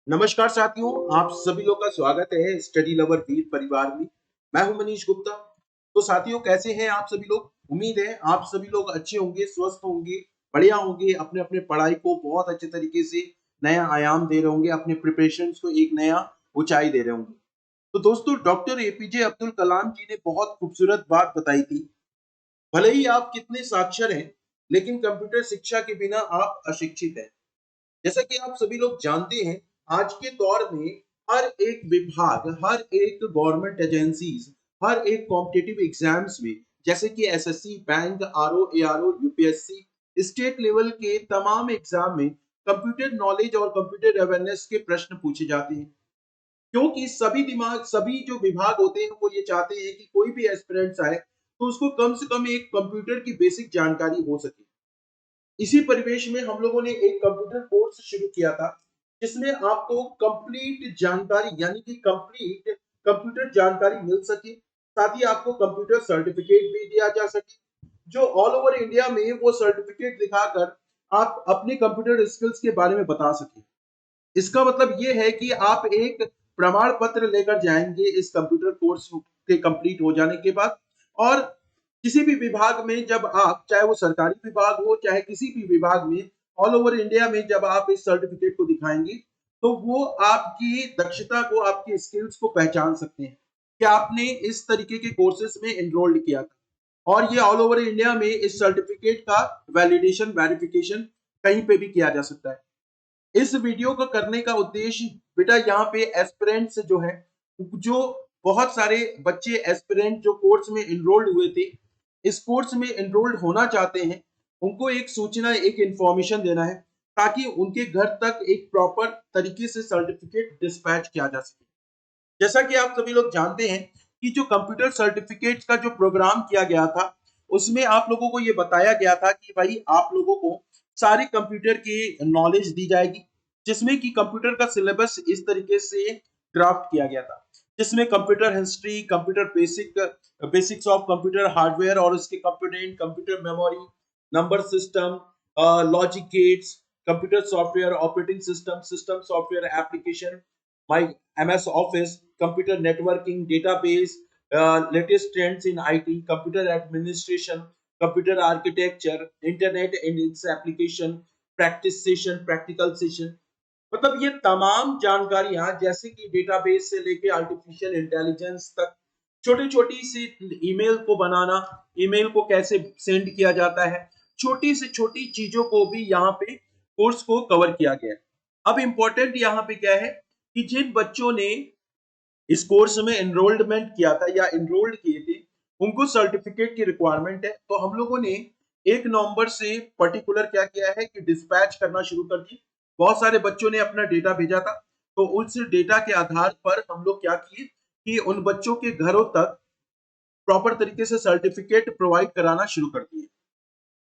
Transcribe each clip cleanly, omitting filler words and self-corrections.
नमस्कार साथियों, आप सभी लोग का स्वागत है स्टडी लवर वीर परिवार में। मैं हूं मनीष गुप्ता। तो साथियों, कैसे हैं आप सभी लोग? उम्मीद है आप सभी लोग अच्छे होंगे, स्वस्थ होंगे, बढ़िया होंगे, अपने अपने पढ़ाई को बहुत अच्छे तरीके से नया आयाम दे रहे होंगे, अपने प्रिपरेशंस को एक नया ऊंचाई दे रहे होंगे। तो दोस्तों, डॉक्टर एपीजे अब्दुल कलाम जी ने बहुत खूबसूरत बात बताई थी। भले ही आप कितने साक्षर हैं, लेकिन कंप्यूटर शिक्षा के बिना आप अशिक्षित हैं। जैसा कि आप सभी लोग जानते हैं, आज के दौर में हर एक विभाग, हर एक गवर्नमेंट एजेंसीज, हर एक कॉम्पिटिटिव एग्जाम्स में, जैसे कि SSC, bank, RO, ARO, UPSC, state level के तमाम एग्जाम में कंप्यूटर नॉलेज और कंप्यूटर अवेयरनेस के प्रश्न पूछे जाते हैं। क्योंकि सभी जो विभाग होते हैं वो ये चाहते हैं कि कोई भी एस्पिरेंट्स आए तो उसको कम से कम एक कंप्यूटर की बेसिक जानकारी हो सके। इसी परिवेश में हम लोगों ने एक कंप्यूटर कोर्स शुरू किया था, जिसमें आपको कंप्लीट जानकारी यानी कि कंप्लीट कंप्यूटर जानकारी मिल सके। साथ ही आपको कंप्यूटर सर्टिफिकेट भी दिया जा सके, जो ऑल ओवर इंडिया में वो सर्टिफिकेट दिखाकर आप अपने कंप्यूटर स्किल्स के बारे में बता सके। इसका मतलब ये है कि आप एक प्रमाण पत्र लेकर जाएंगे इस कंप्यूटर कोर्स के कंप्लीट हो जाने के बाद। और किसी भी विभाग में जब आप, चाहे वो सरकारी विभाग हो चाहे किसी भी विभाग में, ऑल ओवर इंडिया में जब आप इस सर्टिफिकेट को दिखाएंगे तो वो आपकी दक्षता को, आपकी स्किल्स को पहचान सकते हैं कि आपने इस तरीके के कोर्सेज में एनरोल्ड किया था। और ये ऑल ओवर इंडिया में इस सर्टिफिकेट का वैलिडेशन, वेरिफिकेशन कहीं पे भी किया जा सकता है। इस वीडियो को करने का उद्देश्य, बेटा, यहाँ पे एस्पिरेंट्स जो है, जो बहुत सारे बच्चे एस्पिरेंट जो कोर्स में एनरोल्ड हुए थे, इस कोर्स में एनरोल्ड होना चाहते हैं, उनको एक सूचना, एक इंफॉर्मेशन देना है ताकि उनके घर तक एक प्रॉपर तरीके से सर्टिफिकेट डिस्पैच किया जा सके। जैसा कि आप सभी लोग जानते हैं कि जो कंप्यूटर सर्टिफिकेट का जो प्रोग्राम किया गया था, उसमें आप लोगों को ये बताया गया था कि भाई आप लोगों को सारी कंप्यूटर की नॉलेज दी जाएगी, जिसमें कि कंप्यूटर का सिलेबस इस तरीके से ड्राफ्ट किया गया था, जिसमें computer history, computer basics of computer hardware और उसके component, computer memory, number system, logic gates, computer software, operating system, system software application, my MS Office, computer networking, database, latest trends in IT, computer administration, computer architecture, internet and its application, practice session, practical session। मतलब ये तमाम जानकारियां, जैसे कि database से लेके artificial intelligence तक, छोटी छोटी सी ईमेल को बनाना, ईमेल को कैसे सेंड किया जाता है, छोटी से छोटी चीजों को भी यहाँ पे कोर्स को कवर किया गया है। अब इम्पोर्टेंट यहाँ पे क्या है कि जिन बच्चों ने इस कोर्स में एनरोलमेंट किया था या एनरोल्ड किए थे, उनको सर्टिफिकेट की रिक्वायरमेंट है। तो हम लोगों ने 1 नवंबर से पर्टिकुलर क्या किया है कि डिस्पैच करना शुरू कर दी। बहुत सारे बच्चों ने अपना डेटा भेजा था, तो उस डेटा के आधार पर हम लोग क्या किए कि उन बच्चों के घरों तक प्रॉपर तरीके से सर्टिफिकेट प्रोवाइड कराना शुरू कर दिए।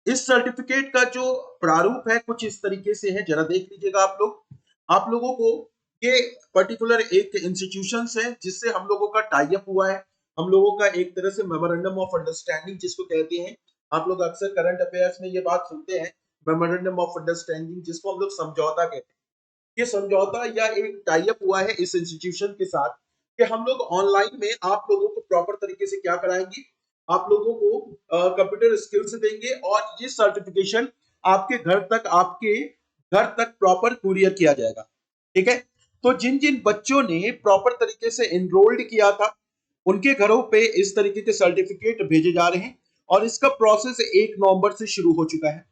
इस सर्टिफिकेट का जो प्रारूप है कुछ इस तरीके से है, जरा देख लीजिएगा आप लोग। आप लोगों को ये पर्टिकुलर एक इंस्टीट्यूशन है जिससे हम लोगों का टाई अप हुआ है। हम लोगों का एक तरह से मेमोरेंडम ऑफ अंडरस्टैंडिंग जिसको कहते हैं, आप लोग अक्सर करंट अफेयर्स में ये बात सुनते हैं, मेमोरेंडम ऑफ अंडरस्टैंडिंग, जिसको हम लोग समझौता कहते हैं। ये समझौता या एक टाई अप हुआ है इस इंस्टीट्यूशन के साथ कि हम लोग ऑनलाइन में आप लोगों को प्रॉपर तरीके से क्या कराएंगे, आप लोगों को कंप्यूटर स्किल्स देंगे और ये सर्टिफिकेशन आपके घर तक प्रॉपर कुरियर किया जाएगा। ठीक है। तो जिन जिन बच्चों ने प्रॉपर तरीके से एनरोल्ड किया था, उनके घरों पे इस तरीके के सर्टिफिकेट भेजे जा रहे हैं और इसका प्रोसेस 1 नवंबर से शुरू हो चुका है।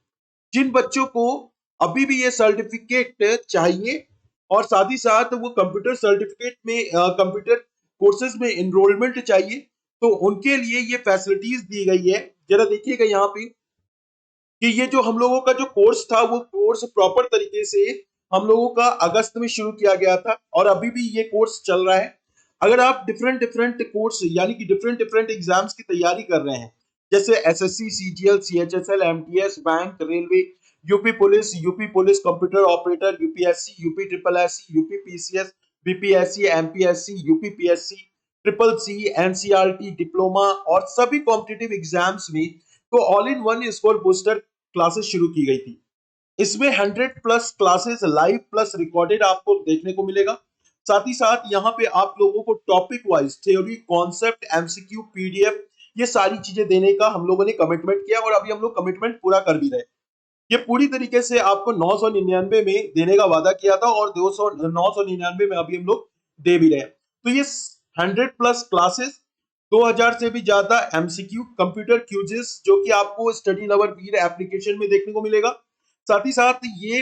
जिन बच्चों को अभी भी ये सर्टिफिकेट चाहिए और साथ ही साथ वो कंप्यूटर सर्टिफिकेट में, कंप्यूटर कोर्सेज में एनरोलमेंट चाहिए, तो उनके लिए ये फैसिलिटीज दी गई है। जरा देखिएगा यहाँ पे कि ये जो हम लोगों का जो कोर्स था, वो कोर्स प्रॉपर तरीके से हम लोगों का अगस्त में शुरू किया गया था और अभी भी ये कोर्स चल रहा है। अगर आप डिफरेंट डिफरेंट कोर्स यानी कि डिफरेंट डिफरेंट एग्जाम्स की तैयारी कर रहे हैं, जैसे SSC, CGL, CHSL, MTS, bank, railway, UP police computer operator, UPSC, UP triple SC, UP PCS, BPSC, MPSC, UP PSC, triple C, NCERT, diploma और सभी कॉम्पिटिटिव एग्जाम्स में तो all in one score booster classes शुरू की गई थी। इसमें 100 plus classes live plus recorded आपको देखने को मिलेगा। साथ ही साथ यहाँ पे आप लोगों को topic wise theory, concept, MCQ, PDF, ये सारी चीजें देने का हम लोगों ने कमिटमेंट किया और अभी हम लोग कमिटमेंट पूरा कर भी रहे। ये पूरी तरीके से आपको 999 में देने का वादा किया था और 999 में अभी हम लोग दे भी रहे हैं। तो ये 100 प्लस क्लासेस, 2000 से भी ज्यादा एमसीक्यू, कंप्यूटर क्यूजेस जो कि आपको स्टडी लवर वीर एप्लीकेशन में देखने को मिलेगा। साथ ही साथ ये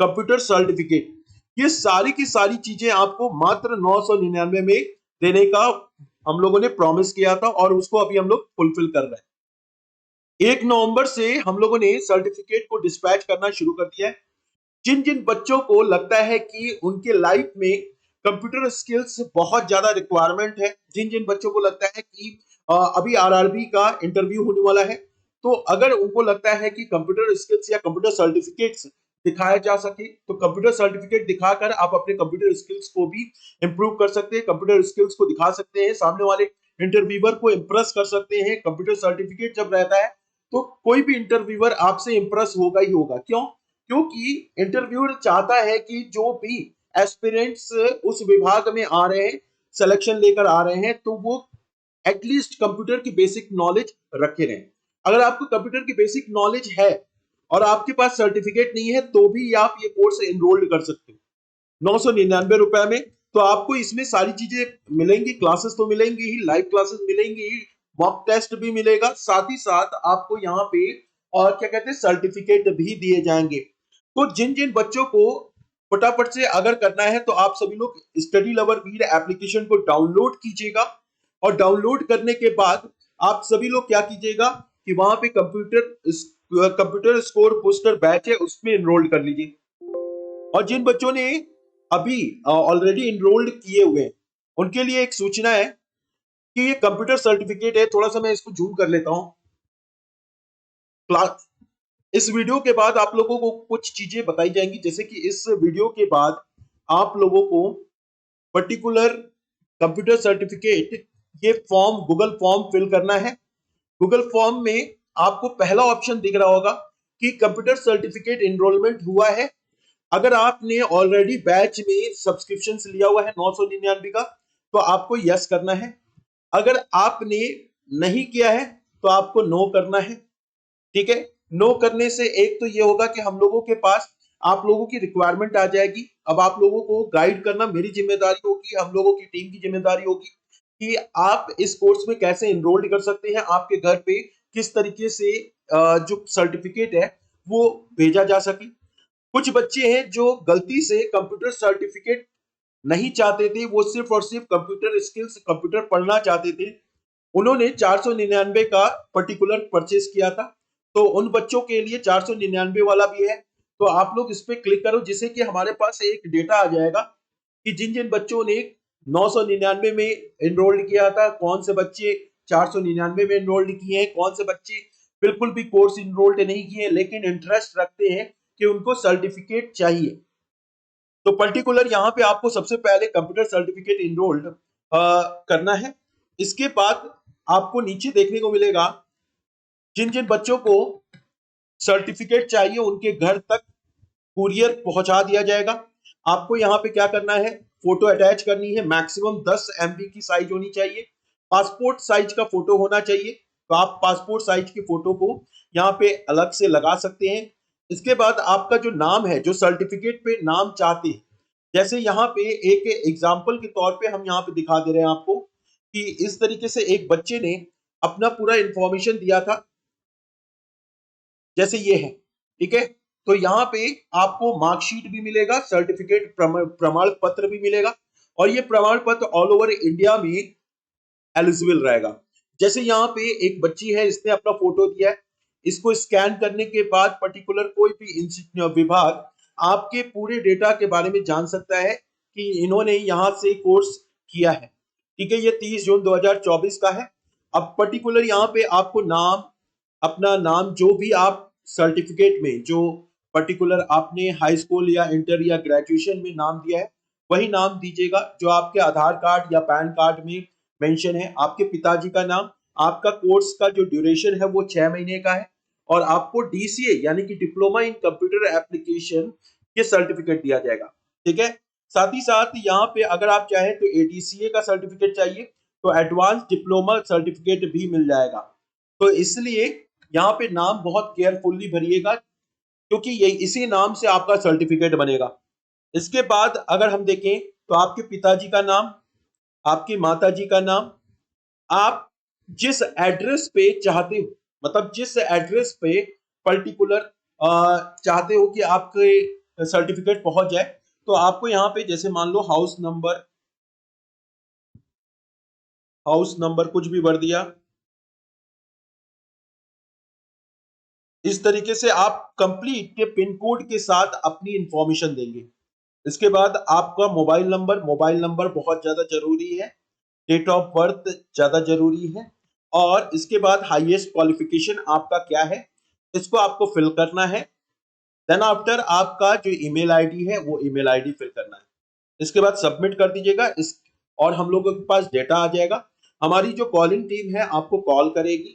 कंप्यूटर सर्टिफिकेट, ये सारी की सारी चीजें आपको मात्र 999 में देने का हम लोगों ने प्रॉमिस किया था और उसको अभी हम लोग फुलफिल कर रहे हैं। 1 नवंबर से हम लोगों ने सर्टिफिकेट को डिस्पैच करना शुरू कर दिया है। जिन जिन बच्चों को लगता है कि उनके लाइफ में कंप्यूटर स्किल्स बहुत ज्यादा रिक्वायरमेंट है, जिन जिन बच्चों को लगता है कि अभी आरआरबी का इंटरव्यू होने वाला है, तो अगर उनको लगता है कि कंप्यूटर स्किल्स या कंप्यूटर सर्टिफिकेट्स दिखाया जा सके तो कंप्यूटर सर्टिफिकेट दिखाकर आप अपने कंप्यूटर स्किल्स को भी इंप्रूव कर सकते हैं, कंप्यूटर स्किल्स को दिखा सकते हैं, सामने वाले इंटरव्यूअर को इंप्रेस कर सकते हैं। कंप्यूटर सर्टिफिकेट जब रहता है तो कोई भी इंटरव्यूअर आपसे इंप्रेस होगा ही होगा। क्यों? क्योंकि इंटरव्यूअर चाहता है कि जो भी एस्पिरेंट्स उस विभाग में आ रहे हैं, सिलेक्शन लेकर आ रहे हैं, तो वो एटलीस्ट कंप्यूटर की बेसिक नॉलेज रखे रहें। अगर आपको कंप्यूटर की बेसिक नॉलेज है और आपके पास सर्टिफिकेट नहीं है तो भी आप ये कोर्स एनरोल्ड कर सकते हो 999 में। तो आपको इसमें सारी चीजें मिलेंगी, क्लासेस तो मिलेंगी ही, लाइव क्लासेस मिलेंगी ही, मॉक टेस्ट भी मिलेगा, साथ ही साथ आपको यहाँ पे और क्या कहते हैं सर्टिफिकेट भी दिए जाएंगे। तो जिन जिन बच्चों को फटाफट से अगर करना है तो आप सभी लोग स्टडी लवर वीर एप्लीकेशन को डाउनलोड कीजिएगा और डाउनलोड करने के बाद आप सभी लोग क्या कीजिएगा कि वहां पे कंप्यूटर स्कोर बूस्टर बैच है उसमें एनरोल्ड कर लीजिए। और जिन बच्चों ने अभी ऑलरेडी एनरोल्ड किए हुए हैं उनके लिए एक सूचना है कि ये कंप्यूटर सर्टिफिकेट है, थोड़ा सा मैं इसको जूम कर लेता हूं। क्लास इस वीडियो के बाद आप लोगों को कुछ चीजें बताई जाएंगी, जैसे कि इस वीडियो के बाद आप लोगों को पर्टिकुलर कंप्यूटर सर्टिफिकेट ये फॉर्म, गूगल फॉर्म फिल करना है। गूगल फॉर्म में आपको पहला ऑप्शन दिख रहा होगा कि कंप्यूटर सर्टिफिकेट एनरोलमेंट हुआ है। अगर आपने ऑलरेडी बैच में सब्सक्रिप्शन लिया हुआ है 999 का तो आपको यस करना है। अगर आपने नहीं किया है तो आपको नो करना है। ठीक है, नो करने से एक तो ये होगा कि हम लोगों के पास आप लोगों की रिक्वायरमेंट आ जाएगी। अब आप लोगों को गाइड करना मेरी जिम्मेदारी होगी, हम लोगों की टीम की जिम्मेदारी होगी कि आप इस कोर्स में कैसे एनरोल्ड कर सकते हैं, आपके घर पे किस तरीके से जो सर्टिफिकेट है वो भेजा जा सके। कुछ बच्चे हैं जो गलती से कंप्यूटर सर्टिफिकेट नहीं चाहते थे, वो सिर्फ और सिर्फ कंप्यूटर स्किल्स, कंप्यूटर पढ़ना चाहते थे, उन्होंने 499 का पर्टिकुलर परचेस किया था। तो उन बच्चों के लिए 499 वाला भी है, तो आप लोग इस पे क्लिक करो जिससे कि हमारे पास एक डेटा आ जाएगा कि जिन जिन बच्चों ने 999 में एनरोल्ड किया था, कौन से बच्चे 499 में एनरोल्ड किए हैं, कौन से बच्चे बिल्कुल भी कोर्स एनरोल्ड नहीं किए लेकिन इंटरेस्ट रखते हैं कि उनको सर्टिफिकेट चाहिए। तो पर्टिकुलर यहाँ पे आपको सबसे पहले कंप्यूटर सर्टिफिकेट एनरोल्ड करना है। इसके बाद आपको नीचे देखने को मिलेगा जिन जिन बच्चों को सर्टिफिकेट चाहिए उनके घर तक कुरियर पहुंचा दिया जाएगा। आपको यहाँ पे क्या करना है, फोटो अटैच करनी है, मैक्सिमम 10 MB की साइज होनी चाहिए, पासपोर्ट साइज का फोटो होना चाहिए। तो आप पासपोर्ट साइज की फोटो को यहाँ पे अलग से लगा सकते हैं। इसके बाद आपका जो नाम है, जो सर्टिफिकेट पे नाम चाहते हैं, जैसे यहाँ पे एक एग्जाम्पल के तौर पे हम यहाँ पे दिखा दे रहे हैं आपको कि इस तरीके से एक बच्चे ने अपना पूरा इंफॉर्मेशन दिया था, जैसे ये है। ठीक है, तो यहाँ पे आपको मार्कशीट भी मिलेगा, सर्टिफिकेट प्रमाण पत्र भी मिलेगा और ये प्रमाण पत्र ऑल ओवर इंडिया में एलिजिबल रहेगा। जैसे यहाँ पे एक बच्ची है, इसने अपना फोटो दिया है, इसको स्कैन करने के बाद पर्टिकुलर कोई भी विभाग आपके पूरे डेटा के बारे में जान सकता है कि इन्होंने यहाँ से कोर्स किया है। ठीक है, ये 30 जून 2024 का है। अब पर्टिकुलर यहाँ पे आपको नाम, अपना नाम, जो भी आप सर्टिफिकेट में जो पर्टिकुलर आपने हाई स्कूल या इंटर या ग्रेजुएशन में नाम दिया है वही नाम दीजिएगा जो आपके आधार कार्ड या पैन कार्ड में मेंशन है। आपके पिताजी का नाम, आपका कोर्स का जो ड्यूरेशन है वो 6 महीने का है और आपको डीसीए यानी कि डिप्लोमा इन कंप्यूटर एप्लीकेशन के सर्टिफिकेट दिया जाएगा। ठीक है, साथ ही साथ यहाँ पे अगर आप चाहें तो एडीसीए का सर्टिफिकेट चाहिए तो एडवांस डिप्लोमा सर्टिफिकेट भी मिल जाएगा। तो इसलिए यहाँ पे नाम बहुत केयरफुली भरिएगा, क्योंकि ये इसी नाम से आपका सर्टिफिकेट बनेगा। इसके बाद अगर हम देखें तो आपके पिताजी का नाम, आपकी माताजी का नाम, आप जिस एड्रेस पे चाहते हो, मतलब जिस एड्रेस पे पर्टिकुलर चाहते हो कि आपके सर्टिफिकेट पहुंच जाए, तो आपको यहाँ पे जैसे मान लो हाउस नंबर कुछ भी भर दिया। इस तरीके से आप कंप्लीट के पिन कोड के साथ अपनी इंफॉर्मेशन देंगे। इसके बाद आपका मोबाइल नंबर बहुत ज्यादा जरूरी है, डेट ऑफ बर्थ ज्यादा जरूरी है, और इसके बाद हाईएस्ट क्वालिफिकेशन आपका क्या है, इसको आपको फिल करना है। देन आफ्टर आपका जो ईमेल आईडी है वो ईमेल आईडी फिल करना है। इसके बाद सबमिट कर दीजिएगा इस, और हम लोगों के पास डेटा आ जाएगा। हमारी जो कॉलिंग टीम है आपको कॉल करेगी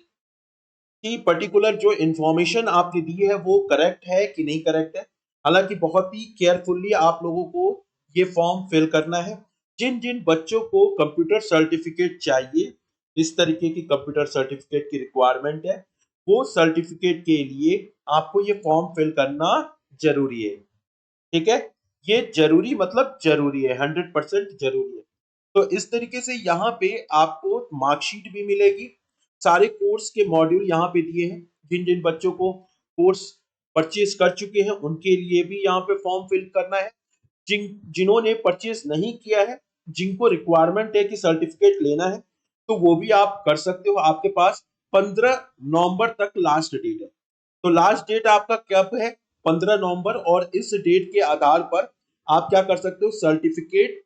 कि पर्टिकुलर जो इंफॉर्मेशन आपने दी है वो करेक्ट है कि नहीं करेक्ट है। हालांकि बहुत ही केयरफुली आप लोगों को ये फॉर्म फिल करना है। जिन जिन बच्चों को कंप्यूटर सर्टिफिकेट चाहिए, इस तरीके की कंप्यूटर सर्टिफिकेट की रिक्वायरमेंट है, वो सर्टिफिकेट के लिए आपको ये फॉर्म फिल करना जरूरी है। ठीक है, ये जरूरी मतलब जरूरी है, 100% जरूरी है। तो इस तरीके से यहाँ पे आपको मार्कशीट भी मिलेगी, सारे कोर्स के मॉड्यूल यहाँ पे दिए हैं। जिन जिन बच्चों को कोर्स परचेज कर चुके हैं उनके लिए भी यहाँ पे फॉर्म फिल करना है। जिन्होंने परचेज नहीं किया है, जिनको रिक्वायरमेंट है कि सर्टिफिकेट लेना है, तो वो भी आप कर सकते हो। आपके पास 15 नवंबर तक लास्ट डेट है। तो लास्ट डेट आपका कब है? 15 नवंबर। और इस डेट के आधार पर आप क्या कर सकते हो? सर्टिफिकेट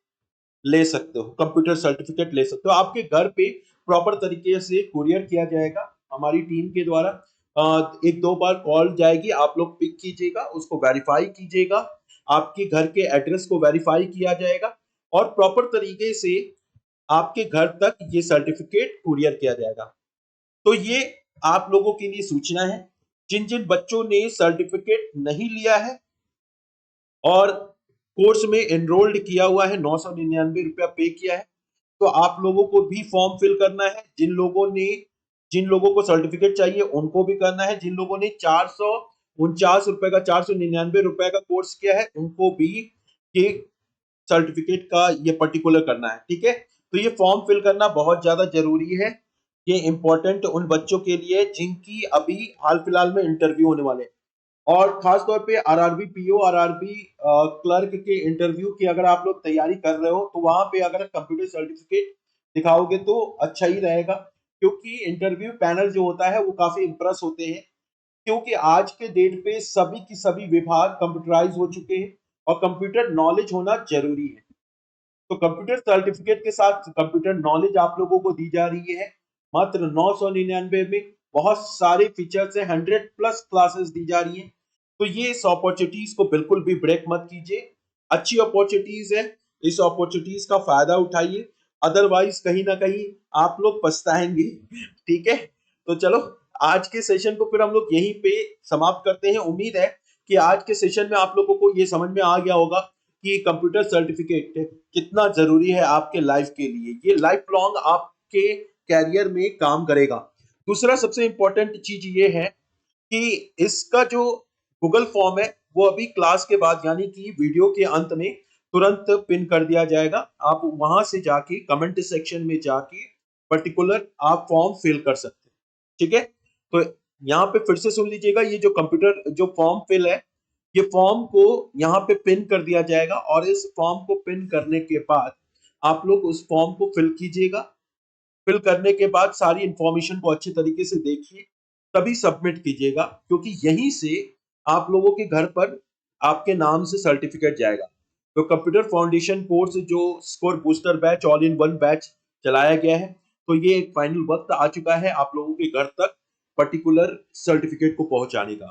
ले सकते हो, कंप्यूटर सर्टिफिकेट ले सकते हो। आपके घर पे प्रॉपर तरीके से कुरियर किया जाएगा हमारी टीम के द्वारा। एक दो बार कॉल जाएगी, आप लोग पिक कीजिएगा, उसको वेरीफाई कीजिएगा, आपके घर के एड्रेस को वेरीफाई किया जाएगा और प्रॉपर तरीके से आपके घर तक ये सर्टिफिकेट कुरियर किया जाएगा। तो ये आप लोगों के लिए सूचना है। जिन जिन बच्चों ने सर्टिफिकेट नहीं लिया है और कोर्स में एनरोल्ड किया हुआ है, 999 रुपया पे किया है, तो आप लोगों को भी फॉर्म फिल करना है। जिन लोगों को सर्टिफिकेट चाहिए उनको भी करना है। जिन लोगों ने 449 रुपए का 499 रुपए का कोर्स किया है उनको भी ये सर्टिफिकेट का ये पर्टिकुलर करना है। ठीक है, तो ये फॉर्म फिल करना बहुत ज्यादा जरूरी है। ये इंपॉर्टेंट उन बच्चों के लिए जिनकी अभी हाल फिलहाल में इंटरव्यू होने वाले हैं, और खास तौर पे आरआरबी पीओ, आरआरबी क्लर्क के इंटरव्यू की अगर आप लोग तैयारी कर रहे हो तो वहां पे अगर कंप्यूटर सर्टिफिकेट दिखाओगे तो अच्छा ही रहेगा, क्योंकि इंटरव्यू पैनल जो होता है वो काफी इंप्रेस होते हैं। क्योंकि आज के डेट पे सभी की सभी विभाग कंप्यूटराइज हो चुके हैं और कंप्यूटर नॉलेज होना जरूरी है। तो कंप्यूटर सर्टिफिकेट के साथ कंप्यूटर नॉलेज आप लोगों को दी जा रही है मात्र 999 में। बहुत सारे फीचर्स है, 100+ क्लासेस दी जा रही है। तो ये इस अपॉर्चुनिटीज को बिल्कुल भी ब्रेक मत कीजिए, अच्छी अपॉर्चुनिटीज है, इस अपॉर्चुनिटीज का फायदा उठाइए, अदरवाइज कहीं ना कहीं आप लोग पछताएंगे। ठीक है, तो चलो आज के सेशन को फिर हम लोग यहीं पे समाप्त करते हैं। उम्मीद है कि आज के सेशन में आप लोगों को ये समझ में आ गया होगा कि कंप्यूटर सर्टिफिकेट कितना जरूरी है आपके लाइफ के लिए। ये लाइफ लॉन्ग आपके कैरियर में काम करेगा। दूसरा सबसे इंपॉर्टेंट चीज ये है कि इसका जो गूगल फॉर्म है वो अभी क्लास के बाद यानी कि वीडियो के अंत में तुरंत पिन कर दिया जाएगा। आप वहां से जाके कमेंट सेक्शन में जाके पर्टिकुलर आप फॉर्म फिल कर सकते हैं। ठीक है, तो यहाँ पे फिर से सुन लीजिएगा, ये जो कंप्यूटर जो फॉर्म फिल है, ये फॉर्म को यहाँ पे पिन कर दिया जाएगा और इस फॉर्म को पिन करने के बाद आप लोग उस फॉर्म को फिल कीजिएगा। फिल करने के बाद सारी इंफॉर्मेशन को अच्छे तरीके से देखिए, तभी सबमिट कीजिएगा, क्योंकि यहीं से आप लोगों के घर पर आपके नाम से सर्टिफिकेट जाएगा। तो कंप्यूटर फाउंडेशन कोर्स जो score booster batch all in one batch चलाया गया है, तो ये एक फाइनल वक्त आ चुका है आप लोगों के घर तक पर्टिकुलर सर्टिफिकेट को पहुंचाने का।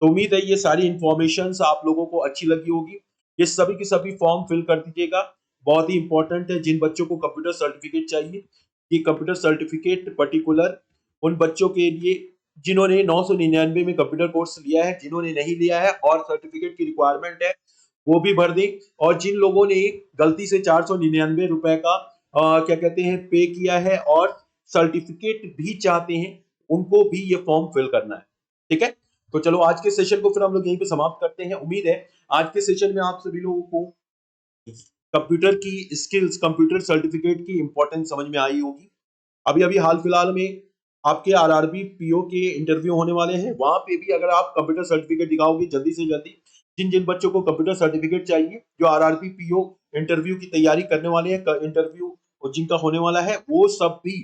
तो उम्मीद है ये सारी इंफॉर्मेशन आप लोगों को अच्छी लगी होगी। ये सभी के सभी फॉर्म फिल कर दीजिएगा, बहुत ही इंपॉर्टेंट है। जिन बच्चों को कंप्यूटर सर्टिफिकेट चाहिए, ये कंप्यूटर सर्टिफिकेट पर्टिकुलर उन बच्चों के लिए जिन्होंने 999 में कंप्यूटर कोर्स लिया है, जिन्होंने नहीं लिया है और सर्टिफिकेट की रिक्वायरमेंट है वो भी भर दें। और जिन लोगों ने गलती से 499 रुपए का क्या कहते हैं पे किया है और सर्टिफिकेट भी चाहते हैं, उनको भी ये फॉर्म फिल करना है। ठीक है, तो चलो आज के सेशन को फिर हम लोग यहीं पे समाप्त करते हैं। उम्मीद है आज के सेशन में आप सभी लोगों को कंप्यूटर की स्किल्स, कंप्यूटर सर्टिफिकेट की इंपॉर्टेंस समझ में आई होगी। अभी अभी हाल फिलहाल में आपके आरआरबी पीओ के इंटरव्यू होने वाले हैं, वहां पे भी अगर आप कंप्यूटर सर्टिफिकेट दिखाओगे जल्दी से जल्दी, जिन जिन बच्चों को कंप्यूटर सर्टिफिकेट चाहिए जो आरआरबी पीओ इंटरव्यू की तैयारी करने वाले हैं, इंटरव्यू जिनका होने वाला है, वो सब भी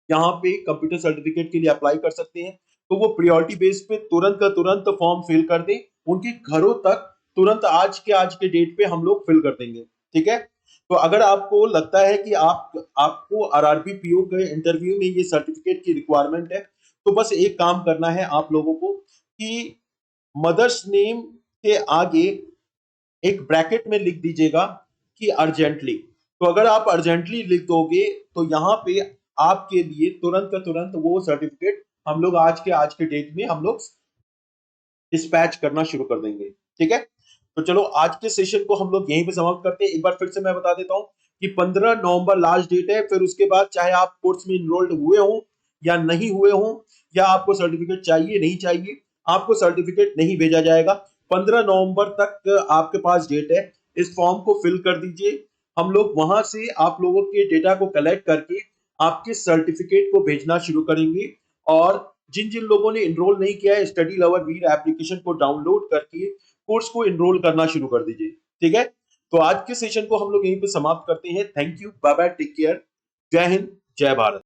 यहाँ पे कंप्यूटर सर्टिफिकेट के लिए अप्लाई कर सकते हैं। तो वो प्रायोरिटी बेस पे तुरंत का तुरंत फॉर्म फिल कर दें, उनके घरों तक तुरंत आज के डेट पे हम लोग फिल कर देंगे। ठीक है, तो अगर आपको लगता है कि आपको आरआरबी पीओ के इंटरव्यू में ये सर्टिफिकेट की रिक्वायरमेंट है, तो बस एक काम करना है आप लोगों को कि मदर्स नेम के आगे एक ब्रैकेट में लिख दीजिएगा कि अर्जेंटली। तो अगर आप अर्जेंटली लिख दोगे तो यहाँ पे आपके लिए तुरंत का तुरंत वो सर्टिफिकेट हम लोग आज के डेट में हम लोग डिस्पैच करना शुरू कर देंगे। ठीक है, तो चलो आज के सेशन को हम लोग यहीं पे समाप्त करते हैं। एक बार फिर से मैं बता देता हूं कि 15 नवंबर लास्ट डेट है। फिर उसके बाद चाहे आप कोर्स में इनरोल्ड हुए हो या नहीं हुए हो, या आपको सर्टिफिकेट चाहिए नहीं चाहिए, आपको सर्टिफिकेट नहीं भेजा जाएगा। 15 नवंबर तक आपके पास डेट है, इस फॉर्म को फिल कर दीजिए। हम लोग वहां से आप लोगों के डेटा को कलेक्ट करके आपके सर्टिफिकेट को भेजना शुरू करेंगे। और जिन जिन लोगों ने इनरोल नहीं किया है, स्टडी लवर वीर एप्लीकेशन को डाउनलोड करके कोर्स को इनरोल करना शुरू कर दीजिए। ठीक है, तो आज के सेशन को हम लोग यहीं पे समाप्त करते हैं। Thank you, bye bye, take care, Jai Hind, जय भारत।